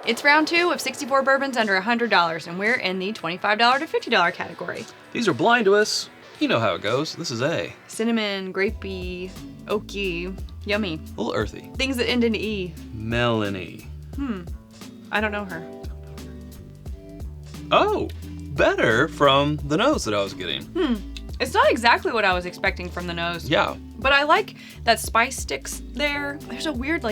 It's round 2 of 64 bourbons under $100, and we're in the $25 to $50 category. These are blind to us. You know how it goes. This is A. Cinnamon, grapey, oaky, yummy. A little earthy. Things that end in E. Melanie. I don't know her. Oh, better from the nose that I was getting. It's not exactly what I was expecting from the nose. Yeah. But I like that spice sticks there. There's a weird,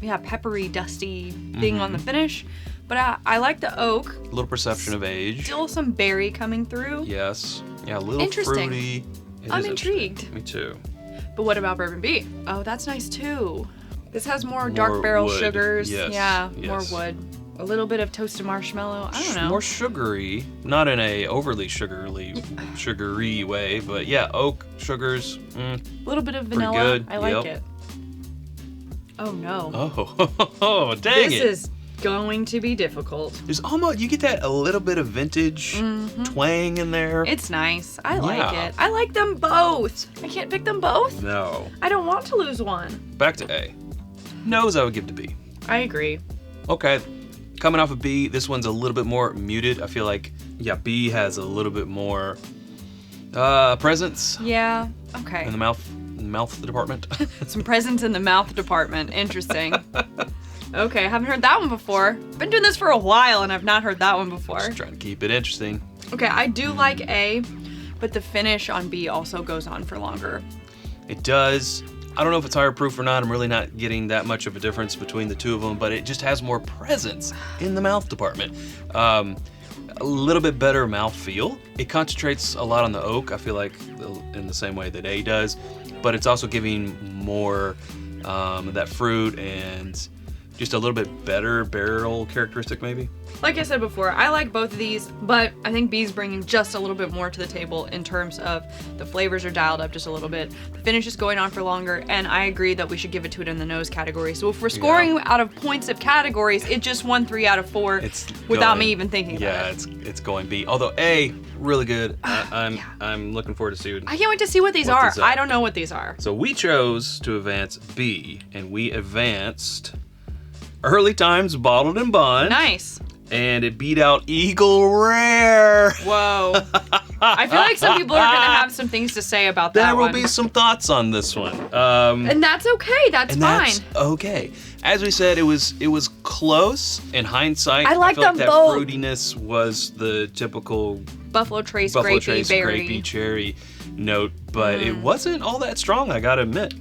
peppery, dusty thing on the finish. But I like the oak. A little perception of age. Still some berry coming through. Yes. Yeah, a little Interesting. fruity. I'm intrigued. Me too. But what about Bourbon B? Oh, that's nice too. This has more dark barrel wood. sugars. Yes. Yeah, Yes. more wood. A little bit of toasted marshmallow. I don't know. More sugary, not in a overly sugary way, but yeah, oak, sugars. A little bit of Pretty vanilla. good. I like Yep. it. Oh no. Oh, dang This it. is going to be difficult. There's almost, you get that a little bit of vintage twang in there. It's nice. I like Yeah. it. I like them both. I can't pick them both. No. I don't want to lose one. Back to A. Nose I would give to B. I agree. Okay. Coming off of B, this one's a little bit more muted. I feel like, yeah, B has a little bit more presence Yeah. Okay. in the mouth department. Some presents in the mouth department. Interesting. Okay, I haven't heard that one before. Been doing this for a while and I've not heard that one before. Just trying to keep it interesting. Okay, I do like A, but the finish on B also goes on for longer. It does. I don't know if it's higher proof or not. I'm really not getting that much of a difference between the two of them, but it just has more presence in the mouth department. A little bit better mouth feel. It concentrates a lot on the oak, I feel like, in the same way that A does, but it's also giving more that fruit and just a little bit better barrel characteristic maybe. Like I said before, I like both of these, but I think B's bringing just a little bit more to the table in terms of the flavors are dialed up just a little bit. The finish is going on for longer, and I agree that we should give it to it in the nose category. So if we're scoring out of points of categories, it just won 3 out of 4 without me even thinking about it. Yeah, it's going B. Although A, really good. I'm looking forward to seeing. I can't wait to see what these are. I don't know what these are. So we chose to advance B, and we advanced Early Times Bottled in Bond. Nice. And it beat out Eagle Rare. Whoa. I feel like some people are going to have some things to say about that There will one. be some thoughts on this one. And that's okay. That's fine. That's okay. As we said, it was close. In hindsight, I like feel them like both. that fruitiness was the typical Buffalo Trace Buffalo grapey Trace berry. grapey cherry note, but it wasn't all that strong, I gotta admit.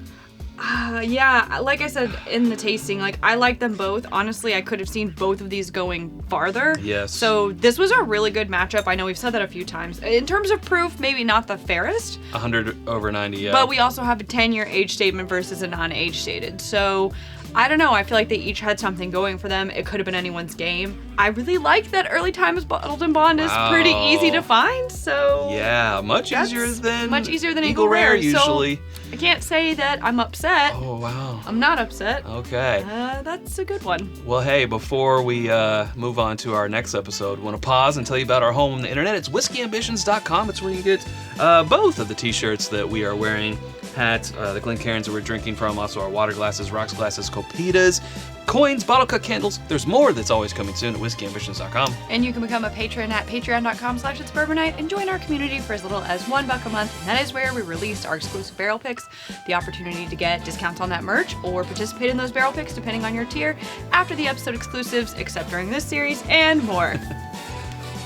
Yeah, like I said in the tasting, I like them both. Honestly, I could have seen both of these going farther. Yes. So this was a really good matchup. I know we've said that a few times. In terms of proof, maybe not the fairest. 100 over 90, yeah. But we also have a 10-year age statement versus a non-age stated. So I don't know. I feel like they each had something going for them. It could have been anyone's game. I really like that Early Times Bottled in Bond is pretty easy to find. So yeah, much easier than Eagle Rare usually. So I can't say that I'm upset. Oh, wow. I'm not upset. Okay. That's a good one. Well, hey, before we move on to our next episode, I want to pause and tell you about our home on the internet. It's whiskyambitions.com. It's where you get both of the t-shirts that we are wearing, hats, the Glencairns that we're drinking from, also our water glasses, rocks glasses, copitas, coins, bottle cut candles. There's more that's always coming soon at whiskyambitions.com. And you can become a patron at patreon.com/itsbourbonnight and join our community for as little as $1 a month. And that is where we release our exclusive barrel picks, the opportunity to get discounts on that merch or participate in those barrel picks depending on your tier, after the episode exclusives, except during this series, and more.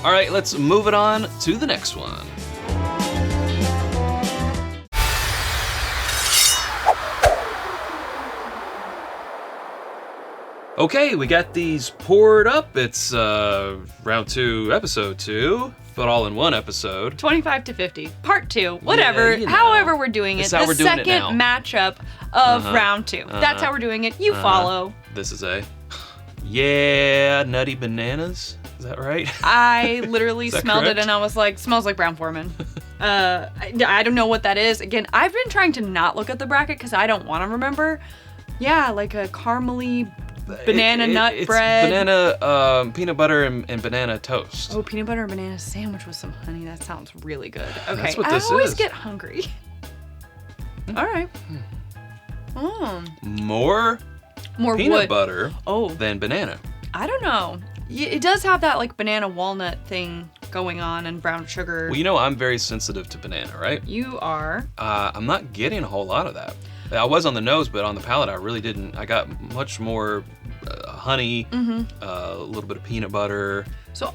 All right, let's move it on to the next one. Okay, we got these poured up. It's round 2, episode 2, but all in one episode. 25 to 50, part 2, whatever, Yeah, you know. however we're doing it. That's how we're doing it now. Second matchup of round 2. That's how we're doing it. You follow. This is a nutty bananas. Is that right? I literally smelled correct? it and I was like, smells like Brown Foreman. I don't know what that is. Again, I've been trying to not look at the bracket because I don't want to remember. Yeah, like a caramely banana nut it's bread. Banana, peanut butter and banana toast. Oh, peanut butter and banana sandwich with some honey. That sounds really good. Okay, That's what I this always is. get hungry. All right. More More peanut wood. butter Oh. than banana. I don't know. It does have that like banana walnut thing going on and brown sugar. Well, you know, I'm very sensitive to banana, right? You are. I'm not getting a whole lot of that. I was on the nose, but on the palate, I really didn't. I got much more honey, a little bit of peanut butter,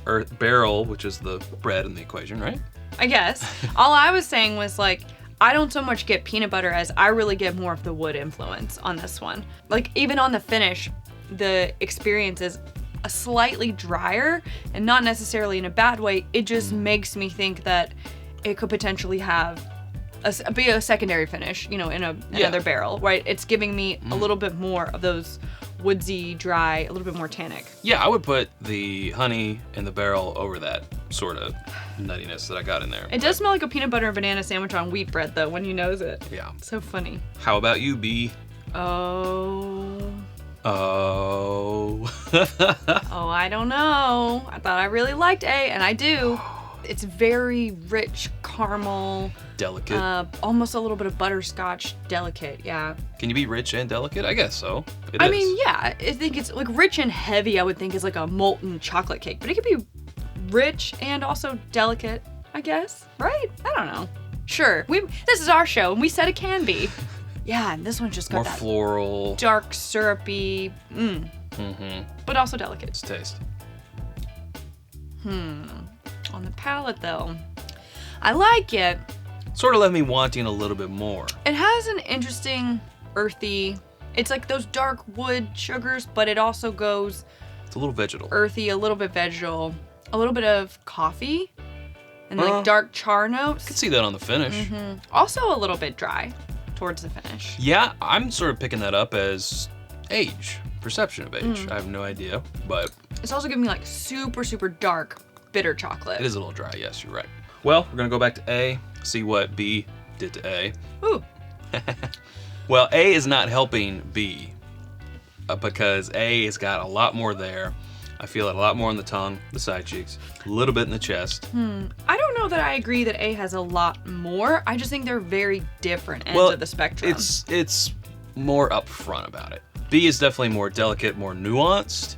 or barrel, which is the bread in the equation, right? I guess. All I was saying was like, I don't so much get peanut butter as I really get more of the wood influence on this one. Like even on the finish, the experience is a slightly drier and not necessarily in a bad way. It just makes me think that it could potentially have be a secondary finish, you know, in another barrel, right? It's giving me a little bit more of those woodsy, dry, a little bit more tannic. Yeah, I would put the honey in the barrel over that sort of nuttiness that I got in there. It does smell like a peanut butter and banana sandwich on wheat bread though, when you nose it. Yeah. So funny. How about you, B? Oh. Oh. Oh, I don't know. I thought I really liked A, and I do. It's very rich caramel. Delicate. Almost a little bit of butterscotch delicate, yeah. Can you be rich and delicate? I guess so. I mean, yeah. I think it's like rich and heavy, I would think is like a molten chocolate cake. But it could be rich and also delicate, I guess. Right? I don't know. Sure. This is our show, and we said it can be. Yeah, and this one's just got more that floral, dark, syrupy, but also delicate. It's taste. On the palate, though, I like it. Sort of left me wanting a little bit more. It has an interesting, earthy. It's like those dark wood sugars, but it also goes. It's a little vegetal. Earthy, a little bit vegetal, a little bit of coffee, and like dark char notes. I can see that on the finish. Also a little bit dry towards the finish. Yeah, I'm sort of picking that up as age, perception of age. I have no idea, but It's also giving me like super, super dark, bitter chocolate. it is a little dry. Yes, you're right. Well, we're gonna go back to A, see what B did to A. Ooh. Well, A is not helping B because A has got a lot more there. I feel it a lot more on the tongue, the side cheeks, a little bit in the chest. I don't know that I agree that A has a lot more. I just think they're very different ends of the spectrum. It's more upfront about it. B is definitely more delicate, more nuanced.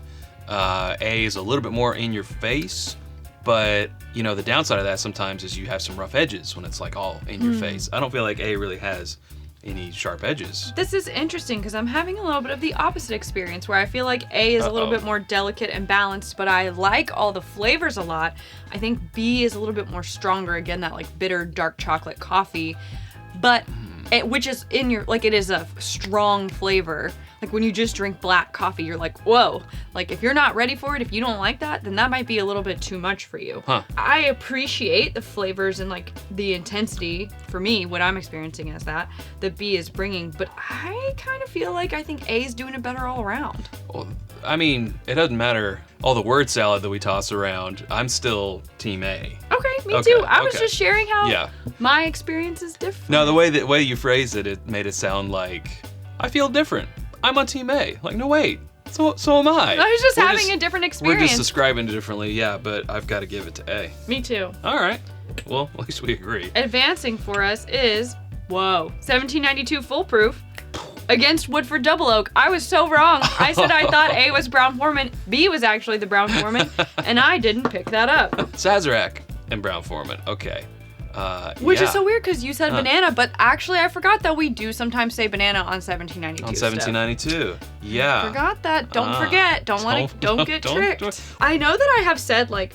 A is a little bit more in your face, but you know the downside of that sometimes is you have some rough edges when it's like all in your face. I don't feel like A really has any sharp edges. This is interesting because I'm having a little bit of the opposite experience where I feel like A is a little bit more delicate and balanced, but I like all the flavors a lot. I think B is a little bit more stronger, again, that like bitter dark chocolate coffee, but which is in your, like it is a strong flavor. Like when you just drink black coffee, you're like, whoa. Like if you're not ready for it, if you don't like that, then that might be a little bit too much for you. I appreciate the flavors and like the intensity for me, what I'm experiencing as that B is bringing, but I kind of feel like I think A is doing it better all around. Well, I mean, it doesn't matter all the word salad that we toss around. I'm still team A. Okay, me too. I was just sharing how my experience is different. No, the way you phrased it, it made it sound like I feel different. I'm on team A. Like, no, wait. So am I. I was just having a different experience. We're just describing it differently, yeah, but I've got to give it to A. Me too. All right. Well, at least we agree. Advancing for us is, 1792 Foolproof against Woodford Double Oak. I was so wrong. I said I thought A was Brown Foreman. B was actually the Brown Foreman, and I didn't pick that up. Sazerac and Brown Foreman. Okay. Which is so weird because you said banana, but actually I forgot that we do sometimes say banana on 1792. On 1792, yeah. Forgot that. Don't forget. Don't get tricked. I know that I have said like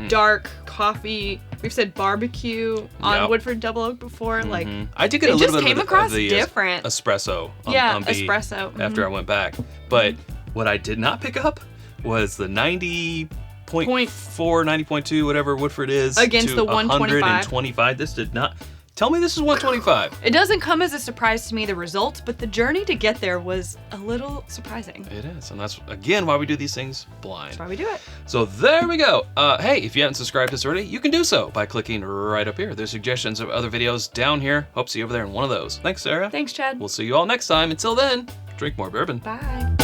dark coffee. We've said barbecue on Woodford Double Oak before. Like I did get a little bit of the different espresso. On B espresso. After I went back, but what I did not pick up was the 90.4, 90.2, whatever Woodford is against the 125. This did not. Tell me this is 125. It doesn't come as a surprise to me, the result, but the journey to get there was a little surprising. It is, and that's, again, why we do these things blind. That's why we do it. So there we go. Hey, if you haven't subscribed to us already, you can do so by clicking right up here. There's suggestions of other videos down here. Hope to see you over there in one of those. Thanks, Sarah. Thanks, Chad. We'll see you all next time. Until then, drink more bourbon. Bye.